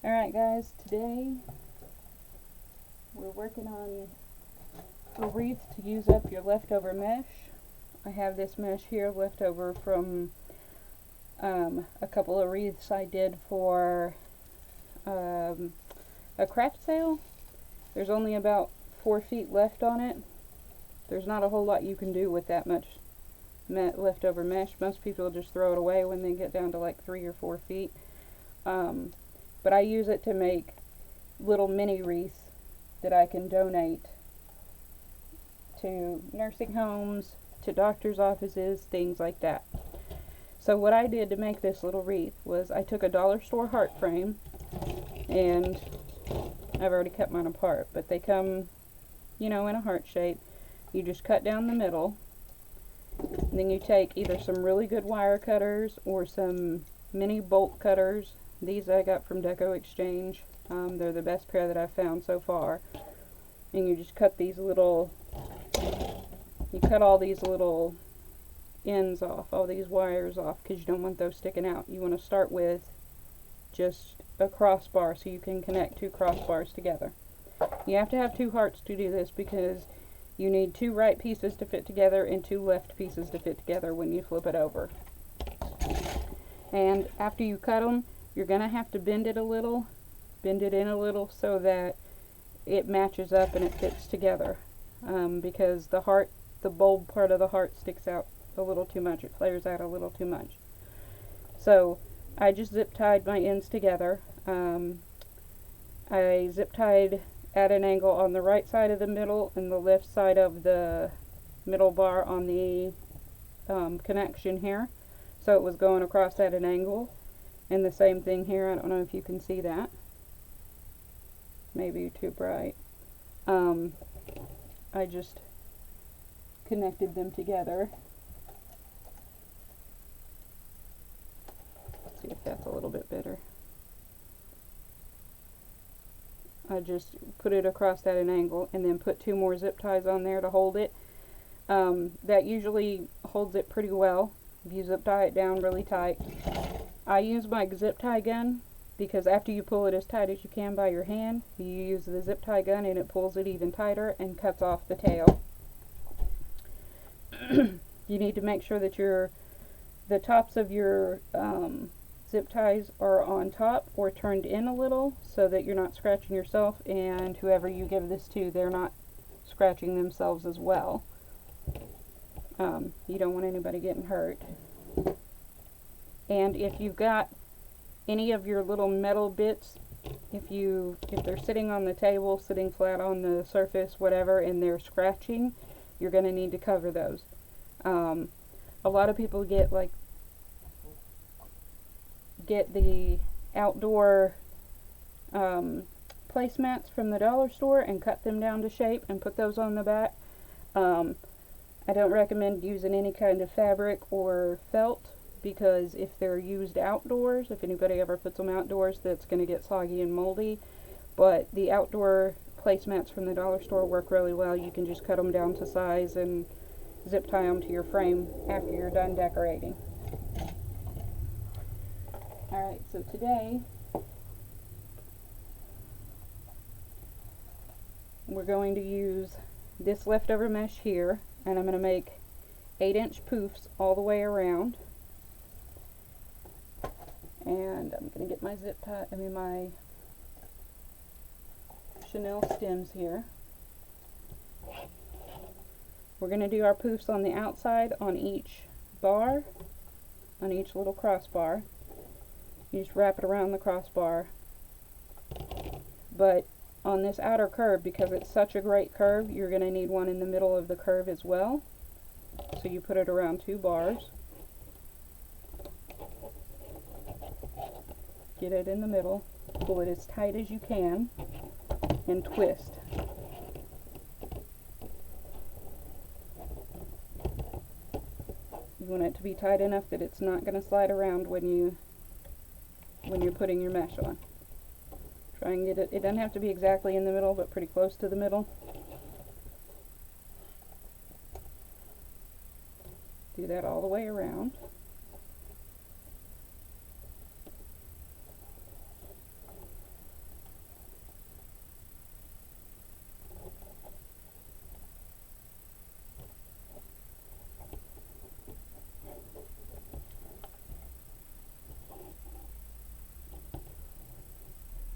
Alright guys, today we're working on a wreath to use up your leftover mesh. I have this mesh here left over from a couple of wreaths I did for a craft sale. There's only about 4 feet left on it. There's not a whole lot you can do with that much leftover mesh. Most people just throw it away when they get down to like 3 or 4 feet. But I use it to make little mini wreaths that I can donate to nursing homes, to doctor's offices, things like that. So what I did to make this little wreath was I took a dollar store heart frame, and I've already cut mine apart, but they come, you know, in a heart shape. You just cut down the middle, and then you take either some really good wire cutters or some mini bolt cutters. These I got from Deco Exchange. They're the best pair that I've found so far. And you just cut these little, you cut all these little ends off, all these wires off, because you don't want those sticking out. You want to start with just a crossbar so you can connect 2 crossbars together. You have to have 2 hearts to do this because you need 2 right pieces to fit together and 2 left pieces to fit together when you flip it over. And after you cut them, you're going to have to bend it in a little so that it matches up and it fits together. Because the bulb part of the heart sticks out a little too much. It flares out a little too much. So I just zip tied my ends together. I zip tied at an angle on the right side of the middle and the left side of the middle bar on the connection here. So it was going across at an angle. And the same thing here. I don't know if you can see that. Maybe too bright. I just connected them together. Let's see if that's a little bit better. I just put it across at an angle and then put 2 more zip ties on there to hold it. That usually holds it pretty well if you zip tie it down really tight. I use my zip tie gun because after you pull it as tight as you can by your hand, you use the zip tie gun and it pulls it even tighter and cuts off the tail. You need to make sure that the tops of your zip ties are on top or turned in a little so that you're not scratching yourself, and whoever you give this to, they're not scratching themselves as well. You don't want anybody getting hurt. And if you've got any of your little metal bits, if they're sitting on the table, sitting flat on the surface, whatever, and they're scratching, you're going to need to cover those. A lot of people get the outdoor placemats from the dollar store and cut them down to shape and put those on the back. I don't recommend using any kind of fabric or felt, because if they're used outdoors, if anybody ever puts them outdoors, that's going to get soggy and moldy. But the outdoor placemats from the dollar store work really well. You can just cut them down to size and zip tie them to your frame after you're done decorating. Alright, so today we're going to use this leftover mesh here, and I'm going to make 8-inch poofs all the way around. And I'm going to get my my chenille stems here. We're going to do our poofs on the outside on each bar, on each little crossbar. You just wrap it around the crossbar. But on this outer curve, because it's such a great curve, you're going to need one in the middle of the curve as well. So you put it around 2 bars. Get it in the middle, pull it as tight as you can, and twist. You want it to be tight enough that it's not going to slide around when you're putting your mesh on. Try and get it, it doesn't have to be exactly in the middle, but pretty close to the middle. Do that all the way around.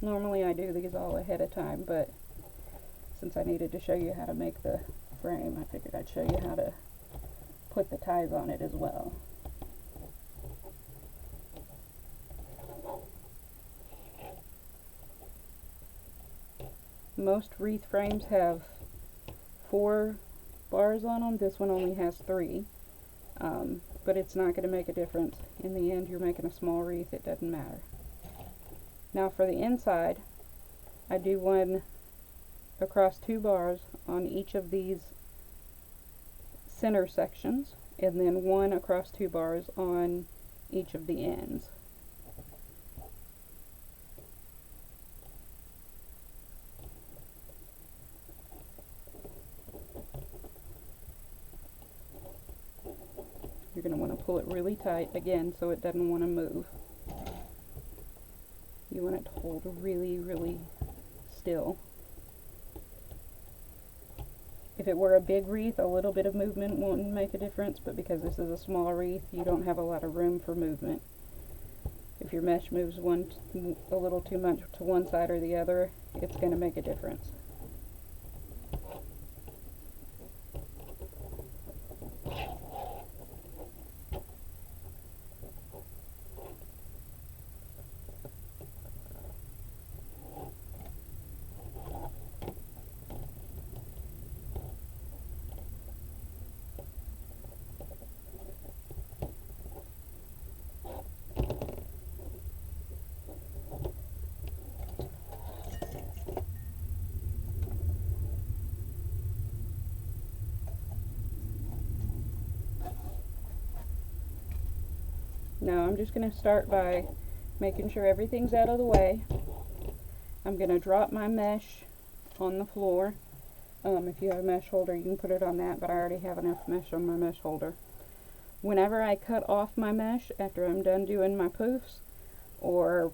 Normally I do these all ahead of time, but since I needed to show you how to make the frame, I figured I'd show you how to put the ties on it as well. Most wreath frames have 4 bars on them. This one only has 3. But it's not going to make a difference. In the end, you're making a small wreath, it doesn't matter. Now for the inside, I do one across 2 bars on each of these center sections, and then one across 2 bars on each of the ends. You're going to want to pull it really tight again so it doesn't want to move. You want it to hold really, really still. If it were a big wreath, a little bit of movement wouldn't make a difference, but because this is a small wreath, you don't have a lot of room for movement. If your mesh moves a little too much to one side or the other, it's going to make a difference. Now I'm just going to start by making sure everything's out of the way. I'm going to drop my mesh on the floor. If you have a mesh holder, you can put it on that, but I already have enough mesh on my mesh holder. Whenever I cut off my mesh after I'm done doing my poofs, or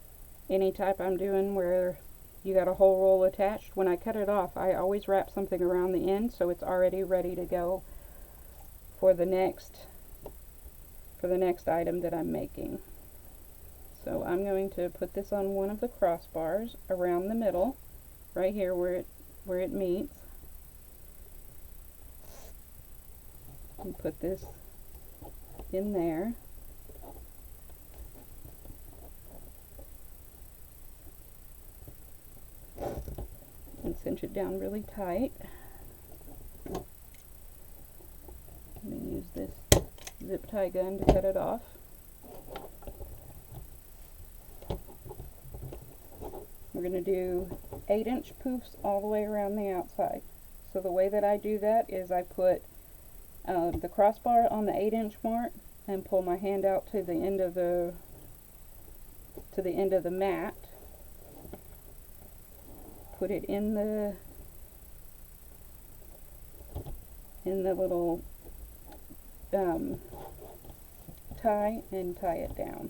any type I'm doing where you got a whole roll attached, when I cut it off, I always wrap something around the end so it's already ready to go for the next item that I'm making. So I'm going to put this on one of the crossbars around the middle, right here where it meets. And put this in there. And cinch it down really tight. I'm going to use this zip tie gun to cut it off. We're going to do 8-inch poofs all the way around the outside. So the way that I do that is I put the crossbar on the 8-inch mark and pull my hand out to the end of the mat. Put it in the little tie and tie it down.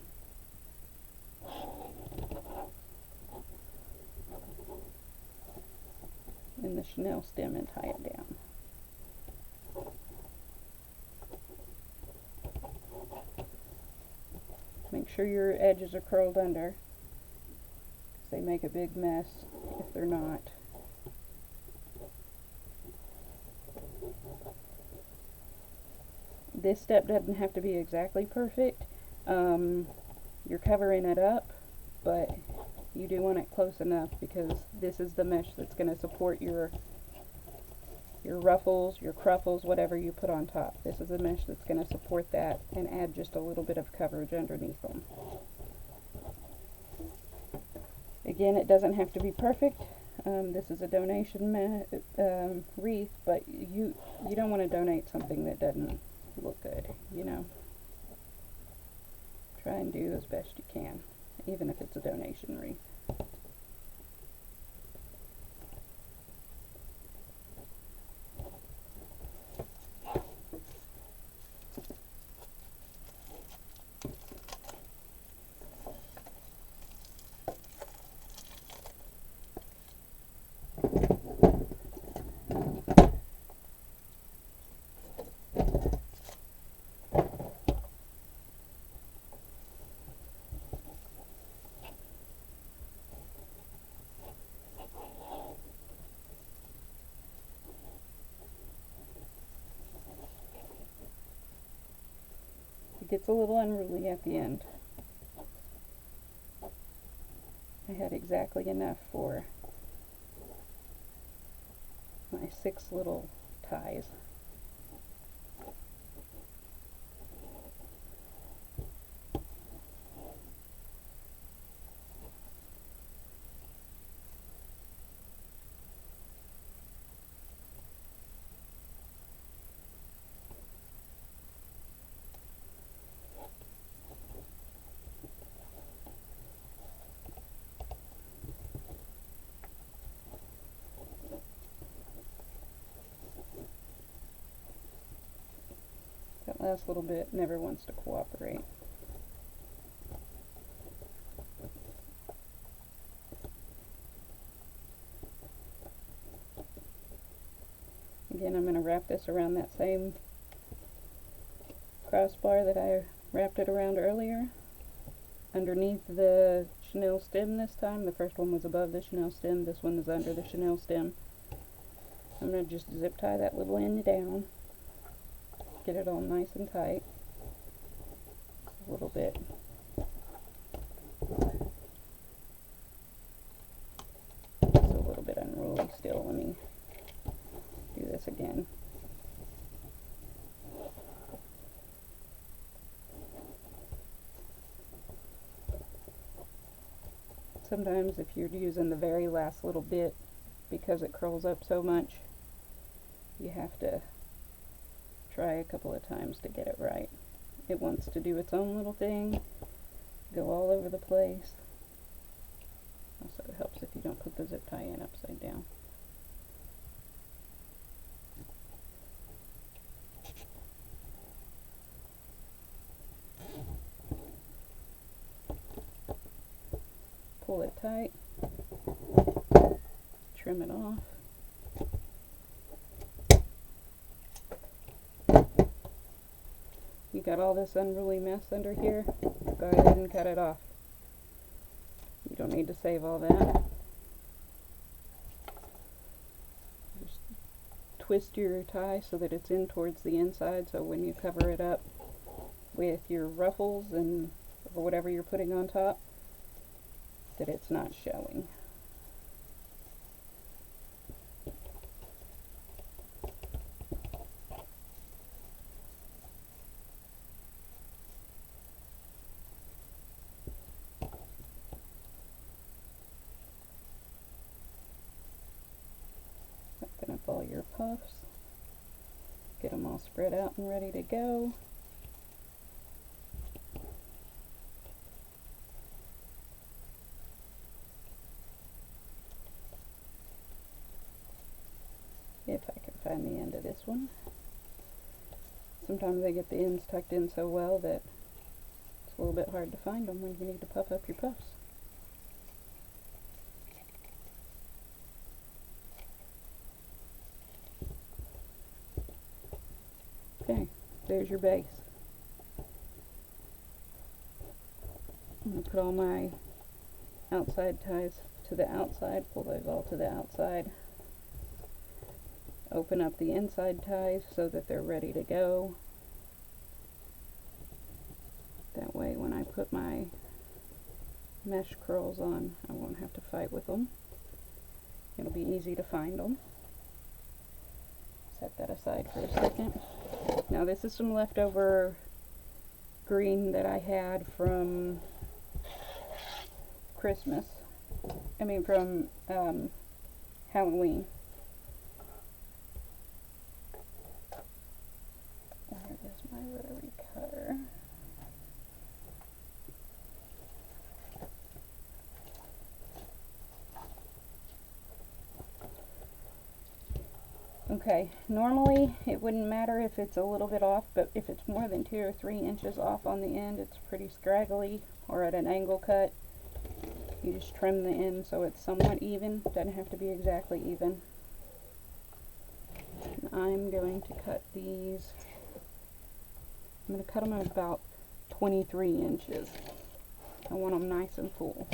In the chenille stem and tie it down. Make sure your edges are curled under, because they make a big mess if they're not. This step doesn't have to be exactly perfect. You're covering it up, but you do want it close enough because this is the mesh that's going to support your ruffles, your cruffles, whatever you put on top. This is the mesh that's going to support that and add just a little bit of coverage underneath them. Again, it doesn't have to be perfect. This is a donation wreath, but you don't want to donate something that doesn't look good, you know. Try and do as best you can, even if it's a donation wreath. gets a little unruly at the end. I had exactly enough for my 6 little ties. That last little bit never wants to cooperate. Again, I'm going to wrap this around that same crossbar that I wrapped it around earlier, underneath the chenille stem this time. The first one was above the chenille stem, this one is under the chenille stem. I'm going to just zip tie that little end down, get it all nice and tight. A little bit. It's a little bit unruly still. Let me do this again. Sometimes if you're using the very last little bit, because it curls up so much, you have to try a couple of times to get it right. It wants to do its own little thing, go all over the place. Also, it helps if you don't put the zip tie in upside down. Pull it tight, trim it off. You got all this unruly mess under here, go ahead and cut it off. You don't need to save all that. Just twist your tie so that it's in towards the inside, so when you cover it up with your ruffles and or whatever you're putting on top, that it's not showing. Open up all your puffs, get them all spread out and ready to go. If I can find the end of this one. Sometimes they get the ends tucked in so well that it's a little bit hard to find them when you need to puff up your puffs. Okay, there's your base. I'm going to put all my outside ties to the outside, pull those all to the outside. Open up the inside ties so that they're ready to go. That way when I put my mesh curls on, I won't have to fight with them. It'll be easy to find them. Set that aside for a second. Now this is some leftover green that I had from Christmas. From Halloween. Where is my rotary cutter? Okay, normally it wouldn't matter if it's a little bit off, but if it's more than 2 or 3 inches off on the end, it's pretty scraggly, or at an angle cut, you just trim the end so it's somewhat even. Doesn't have to be exactly even. And I'm going to cut these. I'm going to cut them at about 23 inches. I want them nice and full.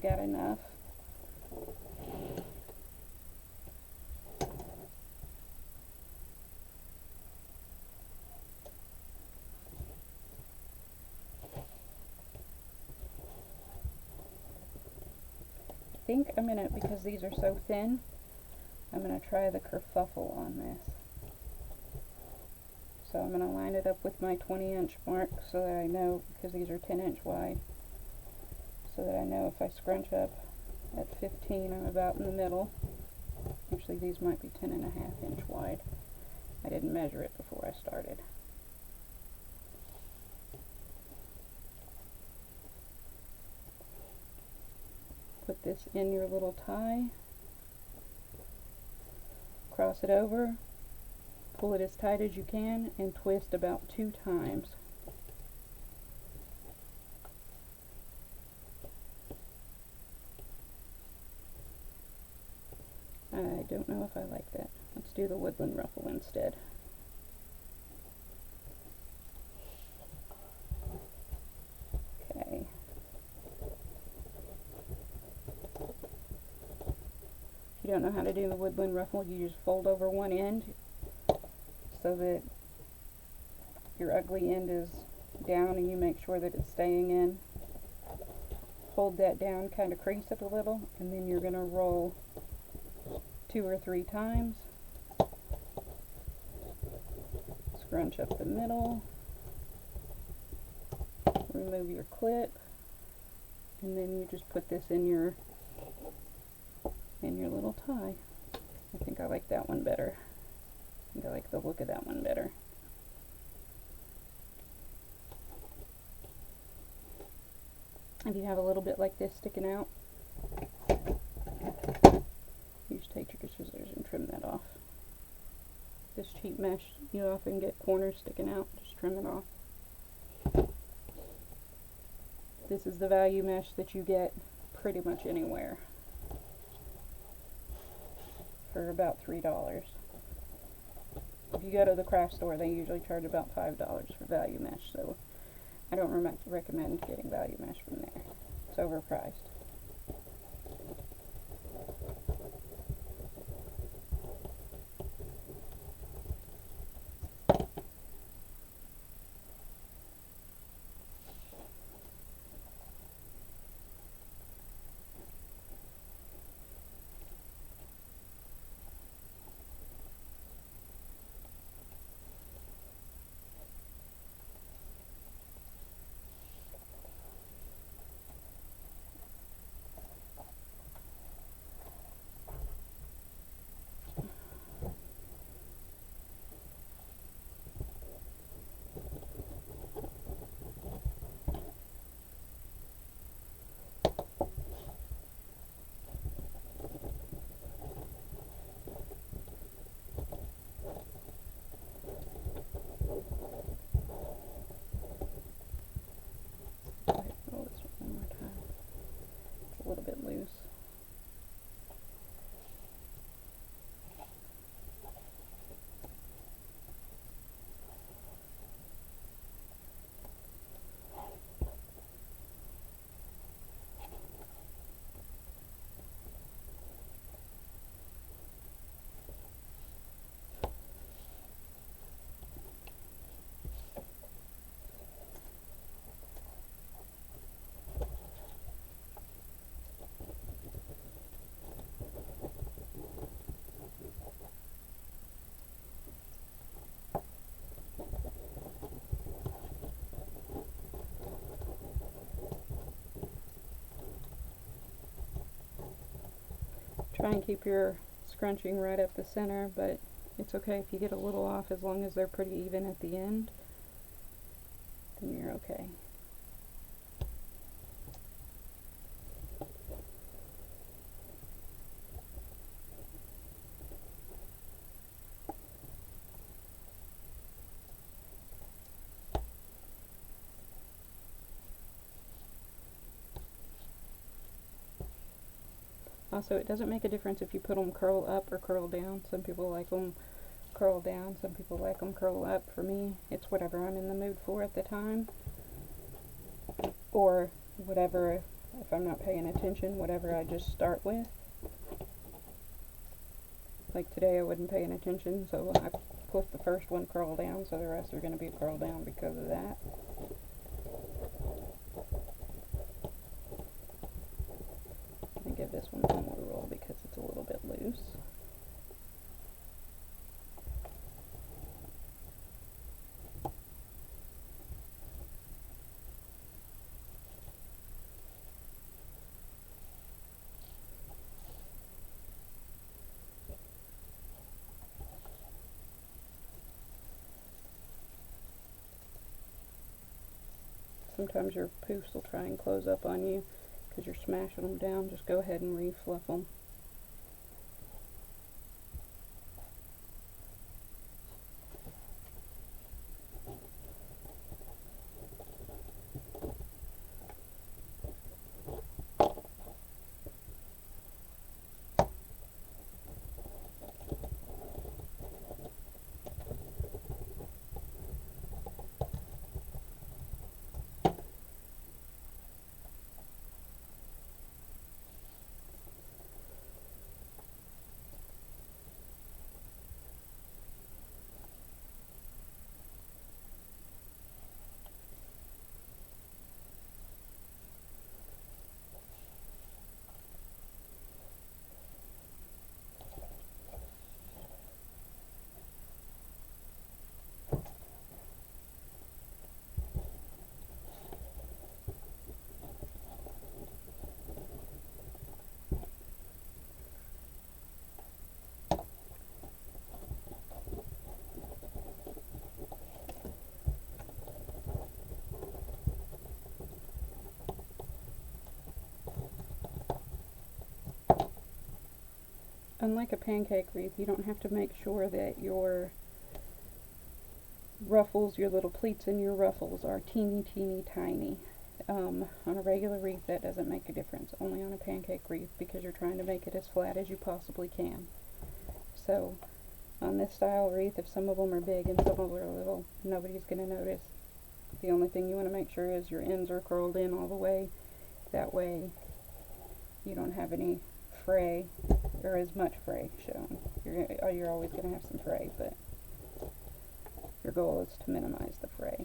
we got enough. I think I'm gonna, because these are so thin, I'm gonna try the kerfuffle on this. So I'm gonna line it up with my 20-inch mark so that I know, because these are 10-inch wide, so that I know if I scrunch up at 15, I'm about in the middle. Actually, these might be 10.5-inch wide. I didn't measure it before I started. Put this in your little tie, cross it over, pull it as tight as you can, and twist about 2 times. I don't know if I like that. Let's do the woodland ruffle instead. Okay. If you don't know how to do the woodland ruffle, you just fold over one end so that your ugly end is down and you make sure that it's staying in. Hold that down, kind of crease it a little, and then you're going to roll 2 or 3 times. Scrunch up the middle, remove your clip, and then you just put this in your little tie. I think I like that one better. I think I like the look of that one better. If you have a little bit like this sticking out, you just take your scissors and trim that off. This cheap mesh, you often get corners sticking out, just trim it off. This is the value mesh that you get pretty much anywhere for about $3. If you go to the craft store, they usually charge about $5 for value mesh, so I don't recommend getting value mesh from there. It's overpriced. A little bit loose. Try and keep your scrunching right up the center, but it's okay if you get a little off, as long as they're pretty even at the end, then you're okay. Also, it doesn't make a difference if you put them curl up or curl down. Some people like them curl down, some people like them curl up. For me, it's whatever I'm in the mood for at the time, or whatever if I'm not paying attention, whatever I just start with. Like today I wasn't paying attention, so I put the first one curl down, so the rest are going to be curled down because of that. I'm going to give this one more roll because it's a little bit loose. Sometimes your poofs will try and close up on you because you're smashing them down. Just go ahead and re-fluff them. Unlike a pancake wreath, you don't have to make sure that your ruffles, your little pleats in your ruffles are teeny tiny. On a regular wreath that doesn't make a difference, only on a pancake wreath because you're trying to make it as flat as you possibly can. So on this style wreath, if some of them are big and some of them are little, nobody's going to notice. The only thing you want to make sure is your ends are curled in all the way. That way you don't have any fray, or as much fray shown. You're always going to have some fray, but your goal is to minimize the fray.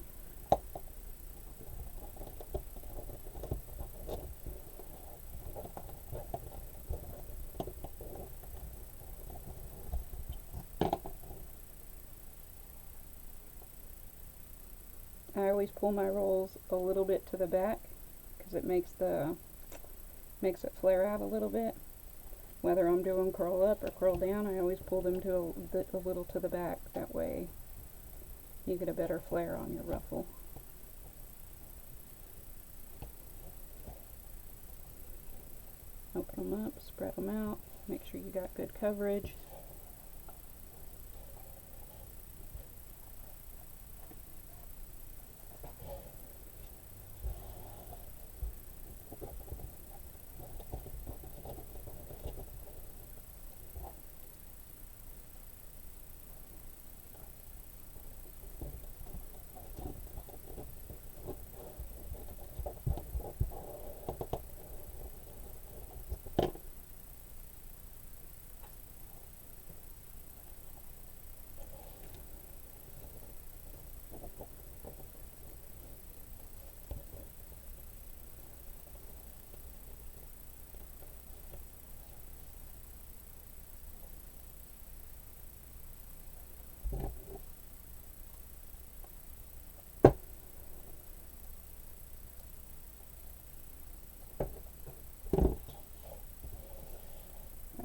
I always pull my rolls a little bit to the back because it makes it flare out a little bit. Whether I'm doing curl up or curl down, I always pull them to a little to the back. That way you get a better flare on your ruffle. Open them up, spread them out, make sure you got good coverage.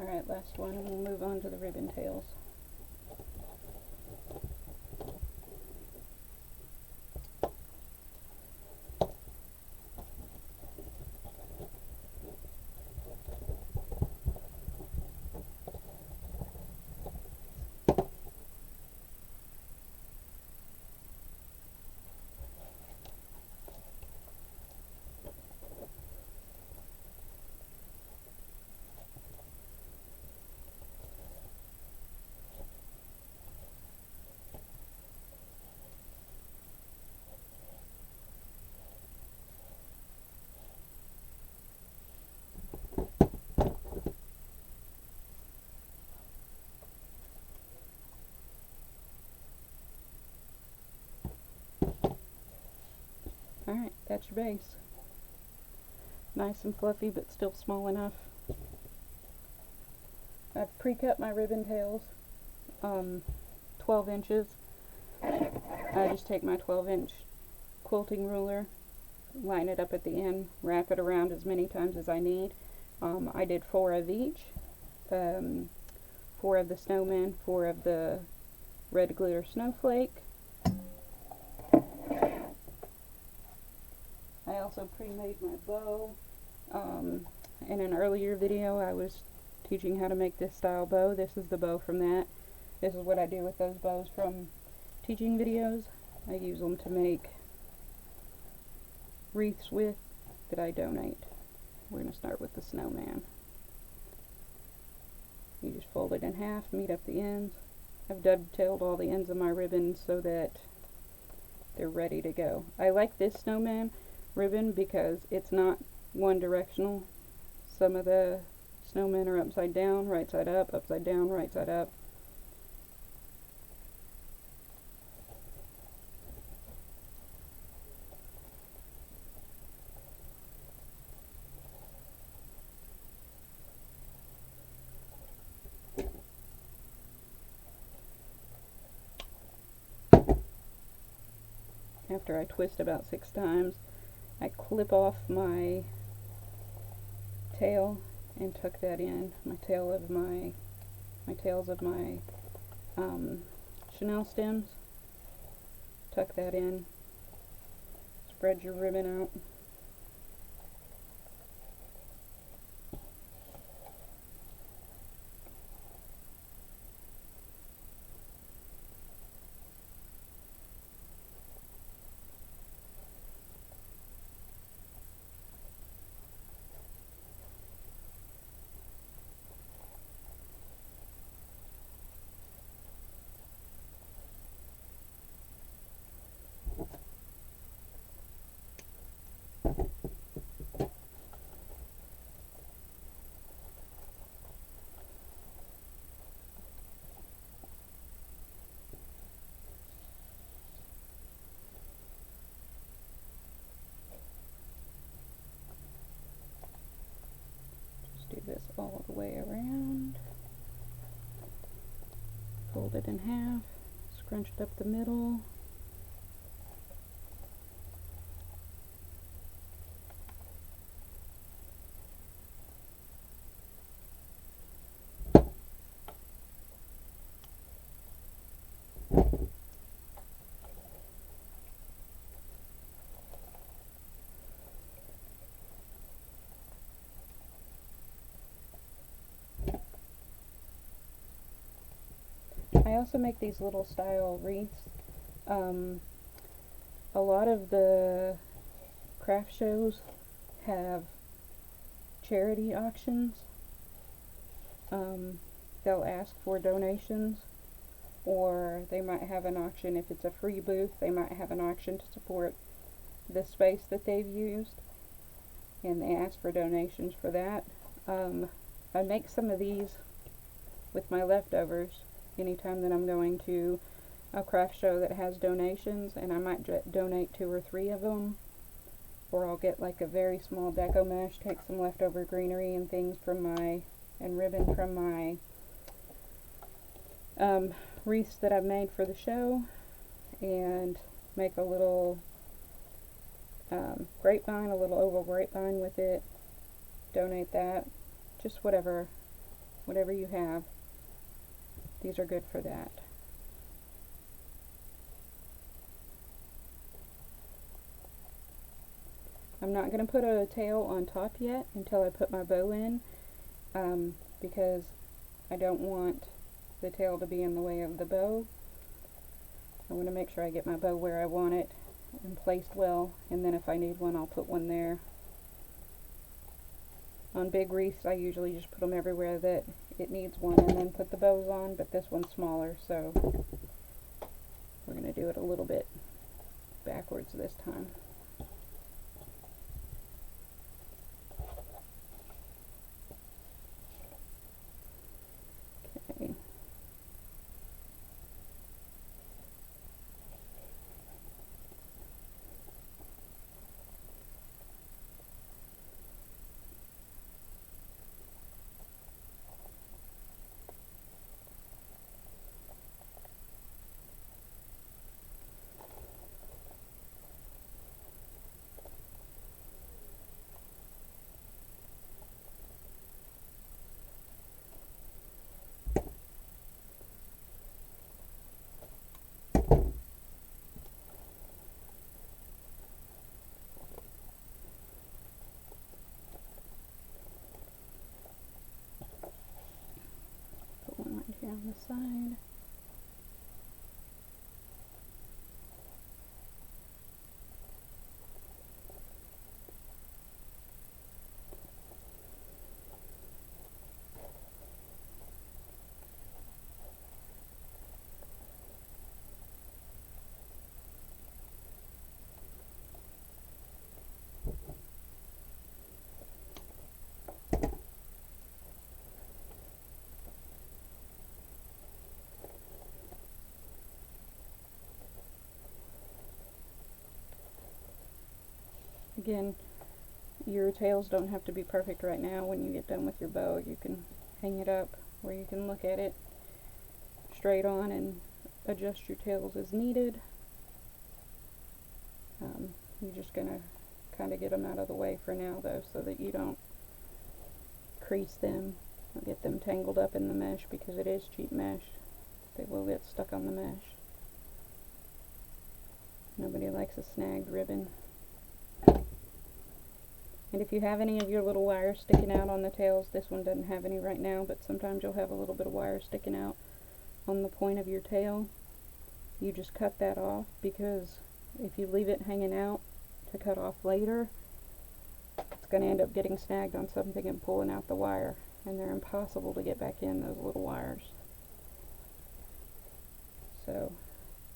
Alright, last one, and we'll move on to the ribbon tails. Alright, that's your base. Nice and fluffy, but still small enough. I've pre-cut my ribbon tails, 12 inches. I just take my 12-inch quilting ruler, line it up at the end, wrap it around as many times as I need. I did 4 of each, 4 of the snowman, 4 of the red glitter snowflake. I also pre-made my bow. In an earlier video I was teaching how to make this style bow. This is the bow from that. This is what I do with those bows from teaching videos. I use them to make wreaths with that I donate. We're going to start with the snowman. You just fold it in half, meet up the ends. I've dovetailed all the ends of my ribbons so that they're ready to go. I like this snowman ribbon because it's not one directional. Some of the snowmen are upside down, right side up, upside down, right side up. After I twist about 6 times, I clip off my tail and tuck that in. My tails of my chenille stems. Tuck that in. Spread your ribbon out. Do this all the way around. Fold it in half, scrunch it up the middle. I also make these little style wreaths. A lot of the craft shows have charity auctions. They'll ask for donations, or they might have an auction. If it's a free booth, they might have an auction to support the space that they've used, and they ask for donations for that. I make some of these with my leftovers anytime that I'm going to a craft show that has donations, and I might donate 2 or 3 of them, or I'll get like a very small deco mesh, take some leftover greenery and things from and ribbon from my wreaths that I've made for the show, and make a little grapevine, a little oval grapevine with it, donate that, just whatever you have. These are good for that. I'm not going to put a tail on top yet until I put my bow in, because I don't want the tail to be in the way of the bow. I want to make sure I get my bow where I want it and placed well, and then if I need one, I'll put one there. On big wreaths, I usually just put them everywhere that it needs one and then put the bows on, but this one's smaller, so we're going to do it a little bit backwards this time. Okay. on the side. Again, your tails don't have to be perfect right now. When you get done with your bow, you can hang it up where you can look at it straight on and adjust your tails as needed. You're just going to kind of get them out of the way for now, though, so that you don't crease them or get them tangled up in the mesh, because it is cheap mesh. They will get stuck on the mesh. Nobody likes a snagged ribbon. And if you have any of your little wires sticking out on the tails, this one doesn't have any right now, but sometimes you'll have a little bit of wire sticking out on the point of your tail. You just cut that off, because if you leave it hanging out to cut off later, it's going to end up getting snagged on something and pulling out the wire, and they're impossible to get back in, those little wires. So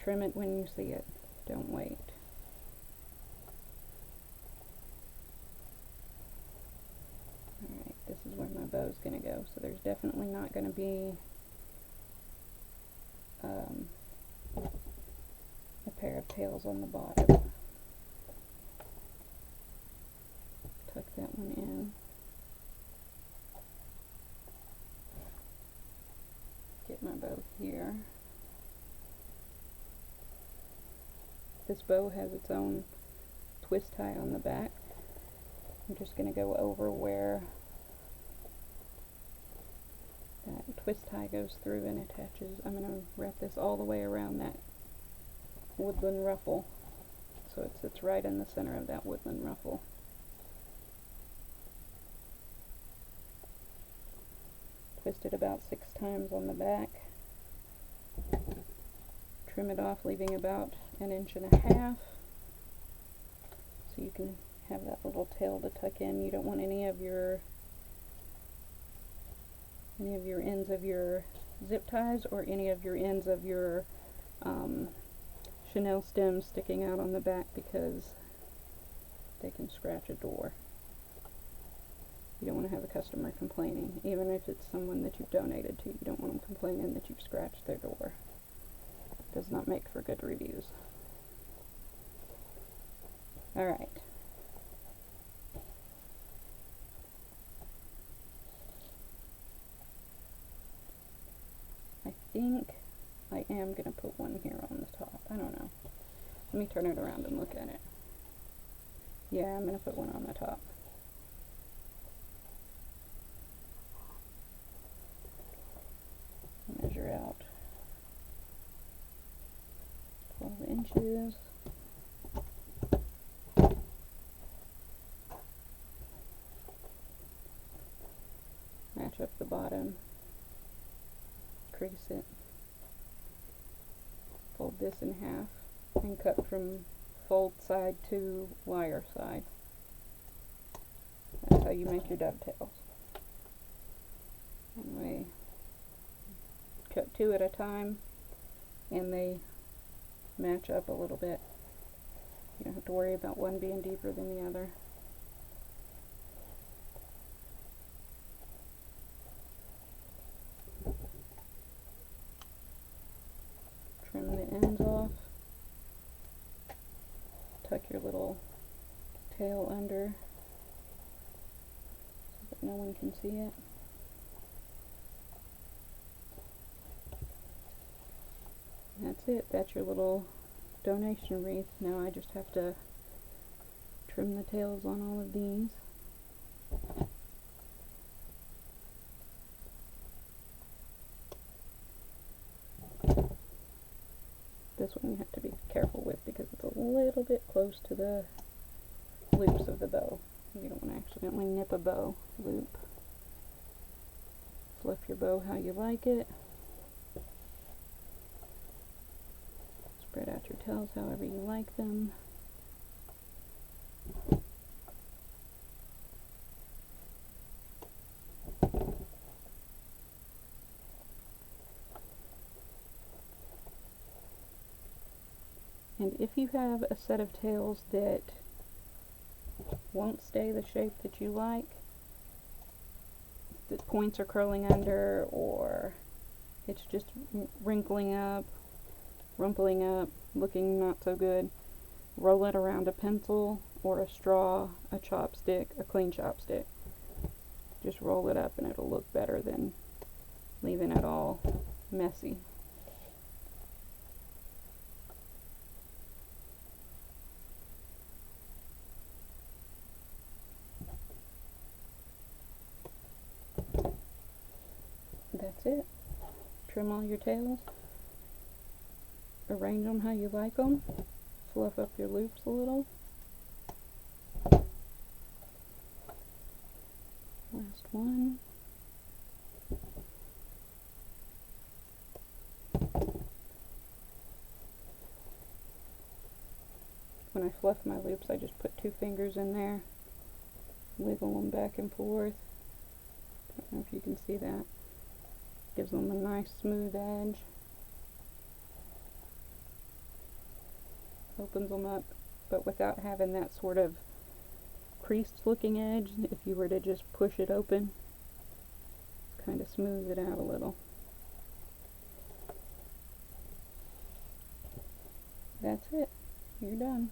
trim it when you see it, don't wait. Alright, this is where my bow is going to go, so there's definitely not going to be a pair of tails on the bottom. Tuck that one in. Get my bow here. This bow has its own twist tie on the back. I'm just going to go over where that twist tie goes through and attaches. I'm going to wrap this all the way around that woodland ruffle, so it sits right in the center of that woodland ruffle. Twist it about 6 times on the back. Trim it off, leaving about 1.5 inches, so you can have that little tail to tuck in. You don't want any of your ends of your zip ties or any of your ends of your chenille stems sticking out on the back, because they can scratch a door. You don't want to have a customer complaining, even if it's someone that you've donated to. You don't want them complaining that you've scratched their door. It does not make for good reviews. Alright. I think I am going to put one here on the top. I don't know. Let me turn it around and look at it. Yeah, I'm going to put one on the top. Measure out 12 inches. Match up the bottom. Crease it. Fold this in half and cut from fold side to wire side. That's how you make your dovetails. And we cut 2 at a time, and they match up a little bit. You don't have to worry about one being deeper than the other. Trim the ends off. Tuck your little tail under so that no one can see it. That's it. That's your little donation wreath. Now I just have to trim the tails on all of these. This one you have to be careful with because it's a little bit close to the loops of the bow. You don't want to accidentally nip a bow loop. Fluff your bow how you like it. Spread out your tails however you like them. And if you have a set of tails that won't stay the shape that you like, the points are curling under, or it's just wrinkling up, rumpling up, looking not so good, roll it around a pencil or a straw, a chopstick, a clean chopstick. Just roll it up and it'll look better than leaving it all messy. That's it. Trim all your tails. Arrange them how you like them. Fluff up your loops a little. Last one. When I fluff my loops, I just put 2 fingers in there, wiggle them back and forth. I don't know if you can see that. Gives them a nice smooth edge. Opens them up, but without having that sort of creased looking edge. If you were to just push it open, kind of smooths it out a little. That's it. You're done.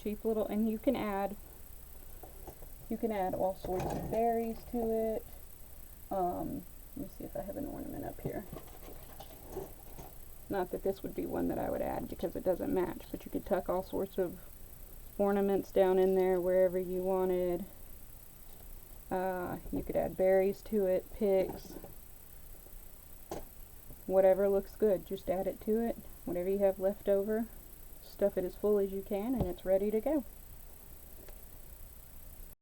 Cheap little, and you can add all sorts of berries to it. Let me see if I have an ornament up here. Not that this would be one that I would add because it doesn't match, but you could tuck all sorts of ornaments down in there wherever you wanted. You could add berries to it, picks, whatever looks good, just add it to it. Whatever you have left over, stuff it as full as you can, and it's ready to go.